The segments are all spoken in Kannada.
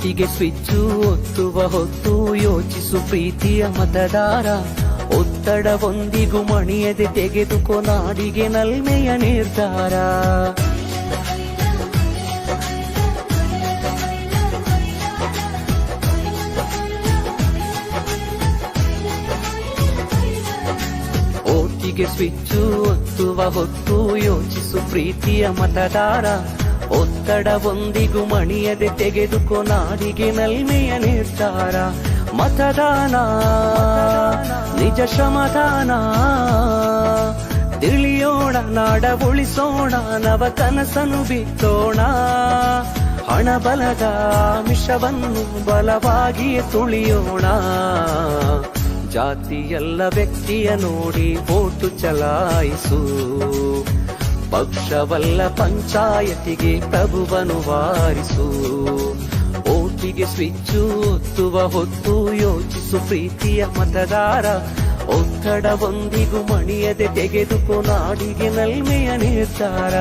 ಓಟಿಗೆ ಸ್ವಿಚ್ಚು ಒತ್ತುವ ಹೊತ್ತು ಯೋಚಿಸು ಪ್ರೀತಿಯ ಮತದಾರ. ಒತ್ತಡವೊಂದಿಗೂ ಮಣಿಯದೆ ತೆಗೆದುಕೋ ನಾಡಿಗೆ ನಲ್ಮೆಯ ನಿರ್ಧಾರ. ಓಟಿಗೆ ಸ್ವಿಚ್ಚು ಒತ್ತುವ ಹೊತ್ತು ಯೋಚಿಸು ಪ್ರೀತಿಯ ಮತದಾರ. ಒತ್ತಡವೊಂದಿಗೂ ಮಣಿಯದೆ ತೆಗೆದುಕೋ ನಾಡಿಗೆ ನಲ್ಮೆಯ ನಿರ್ಧಾರ. ಮತದಾನ ನಿಜ ಶ್ರಮದಾನ, ತಿಳಿಯೋಣ ನಾಡ ಉಳಿಸೋಣ, ನವ ಕನಸನ್ನು ಬಿತ್ತೋಣ. ಹಣಬಲದ ಮಿಷವನ್ನು ಬಲವಾಗಿಯೇ ತುಳಿಯೋಣ. ಜಾತಿಯಲ್ಲ ವ್ಯಕ್ತಿಯ ನೋಡಿ ವೋಟು ಚಲಾಯಿಸು. ಪಕ್ಷವಲ್ಲ ಪಂಚಾಯತಿಗೆ ಪ್ರಭುವನು ವಾರಿಸು. ಓಟಿಗೆ ಸ್ವಿಚ್ಚು ಒತ್ತುವ ಹೊತ್ತು ಯೋಚಿಸು ಪ್ರೀತಿಯ ಮತದಾರ. ಒತ್ತಡವೊಂದಿಗೂ ಮಣಿಯದೆ ತೆಗೆದುಕೋ ನಾಡಿಗೆ ನಲ್ಮೆಯ ನಿರ್ಧಾರ.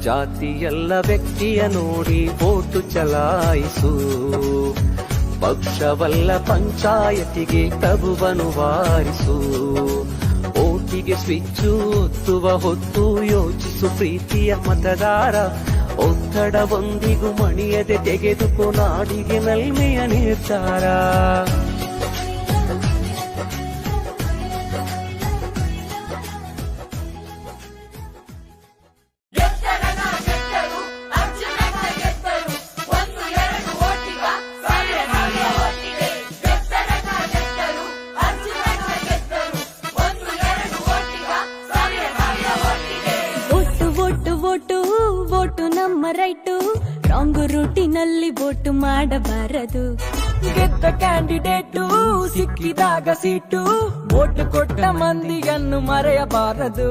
ಜಾತಿಯಲ್ಲ ವ್ಯಕ್ತಿಯ ನೋಡಿ ವೋಟು ಚಲಾಯಿಸು. ಪಕ್ಷವಲ್ಲ ಪಂಚಾಯತಿಗೆ ಪ್ರಭುವನು ವಾರಿಸು. ಓಟಿಗೆ ಸ್ವಿಚ್ಚು ಒತ್ತುವ ಹೊತ್ತು ಯೋಚಿಸು ಪ್ರೀತಿಯ ಮತದಾರ. ಒತ್ತಡವೊಂದಿಗೂ ಮಣಿಯದೆ ತೆಗೆದುಕೋ ನಾಡಿಗೆ ನಲ್ಮೆಯ ನಿರ್ಧಾರ. ವೋಟು ನಮ್ಮ ರೈಟು, ರಾಂಗ್ ರೂಟಿನಲ್ಲಿ ವೋಟು ಮಾಡಬಾರದು. ಗೆದ್ದ ಕ್ಯಾಂಡಿಡೇಟು ಸಿಕ್ಕಿದಾಗ ಸೀಟು, ವೋಟು ಕೊಟ್ಟ ಮಂದಿಯನ್ನು ಮರೆಯಬಾರದು.